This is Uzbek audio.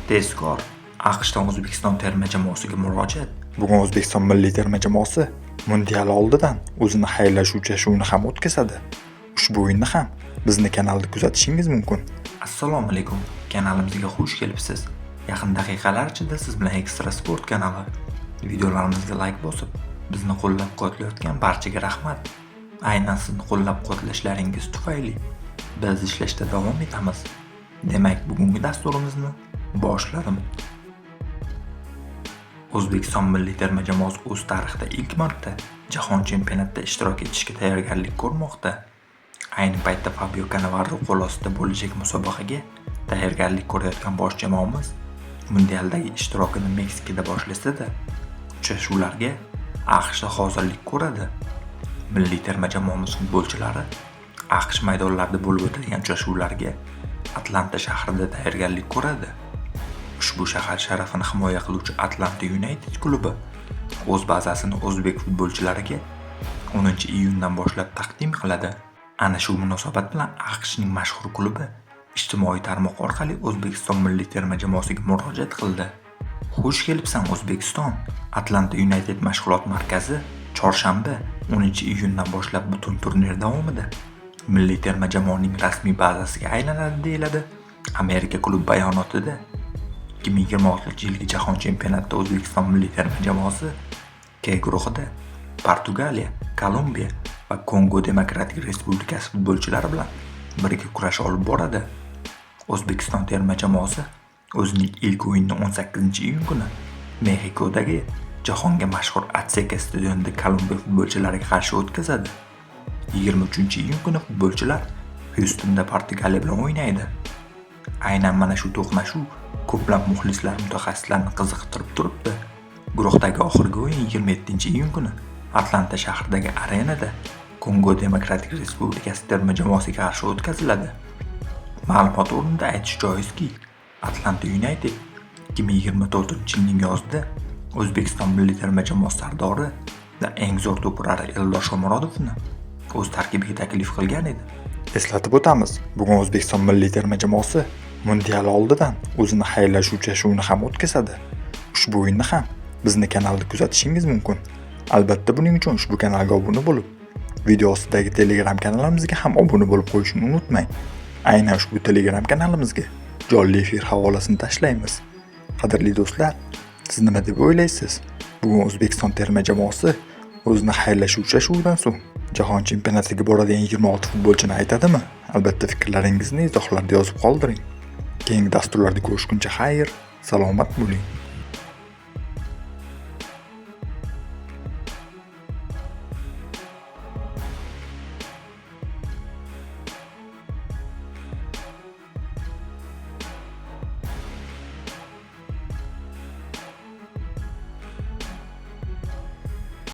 Tezkor AQShdan O'zbekiston terma jamoasiga murojaat. Bugun O'zbekiston milliy terma jamoasi mundial oldidan o'zini xayrlash uchrashuvini ham o'tkazadi. Ushbu o'yinni ham bizni kanalda kuzatishingiz mumkin. Assalomu alaykum. Kanalimizga xush kelibsiz. Yaqin daqiqalar ichida siz bilan Ekstra Sport kanali. Videolarimizga like bosib, bizni qo'llab-quvvatlayotgan barchaga rahmat. Aynan sizni qo'llab-quvvatlashlaringiz tufayli biz ishlashda davom etamiz. Demak, bugungi dasturimizni boshladim. O'zbekiston milliy terma jamoasi o'z tarixida ilk marta jahon chempionatida ishtirok etishga tayyorgarlik ko'rmoqda. Ayni paytda Fabio Cannavaro qo'l ostida bo'lajak musobaqaga tayyorgarlik ko'rayotgan bosh jamoamiz mundialdagi ishtirokini Meksikada boshlasa-da, uchrashuvlarga AQShda hozirlik ko'radi. Milliy terma jamoamiz futbolchilari AQSh maydonlarida bo'lib o'tadigan uchrashuvlarga Atlanta shahrida tayyorgarlik ko'radi. Ushbu shahar sharafini himoya qiluvchi Atlanta United klubi o'z bazasini o'zbek futbolchilariga 10-iyundan boshlab taqdim qiladi. Ana shu munosabat bilan AQShning mashhur klubi ijtimoiy tarmoq orqali O'zbekiston milliy terma jamoasiga murojaat qildi. Xush kelibsan O'zbekiston. Atlanta United mashg'ulot markazi chorshanba 10-iyundan boshlab butun turnir davomida milliy terma jamoaning rasmiy bazasiga aylanadi deyiladi. Amerika klubi bayonotida 2026-yilgi jahon chempionatida O'zbekiston milliy terma jamoasi K guruhida Portugaliya, Kolumbiya va Kongo Demokratik Respublikasi futbolchilari bilan birga kurash olib boradi. O'zbekiston terma jamoasi o'zining ilk o'yinini 18-iyun kuni Mexikodagi jahonga mashhur Azteca stadionida Kolumbiya futbolchilariga qarshi o'tkazadi. 23-iyun kuni futbolchilar Houstonda Portugaliya bilan o'ynaydi. Aynan mana shu to'qnashuv ko'plab muxlislar mutaxassislarni qiziqtirib turibdi. Guruhdagi oxirgi o'yin 27-iyun kuni Atlanta shahridagi arenada Kongo Demokratik Respublikasi terma jamoasiga qarshi o'tkaziladi. Ma'lumot o'rnida aytish joizki, Atlanta United 2024-yilning yozida O'zbekiston milliy terma jamoasi sardori va eng zo'r to'purari Eldor Shomurodovni o'z tarkibiga taklif qilgan edi. Eslatib o'tamiz, bugun O'zbekiston milliy terma jamoasi mundial oldidan o'zini xayrlash uchrashuvini ham o'tkazadi. Ushbu o'yinni ham bizni kanalda kuzatishingiz mumkin. Albatta buning uchun ushbu kanalga obuna bo'lib, video ostidagi Telegram kanalimizga ham obuna bo'lib qo'yishni unutmang. Aynan ushbu Telegram kanalimizga jonli efir havolasini tashlaymiz. Qadrli do'stlar, siz nima deb o'ylaysiz? Bugun O'zbekiston terma jamoasi o'zini xayrlash uchrashuvidan so'ng jahon chempionatiga boradigan 26 futbolchini aytadimi? Albatta fikrlaringizni izohlarda yozib qoldiring. Keyingi dasturlarda ko'rishguncha xayr, salomat bo'ling.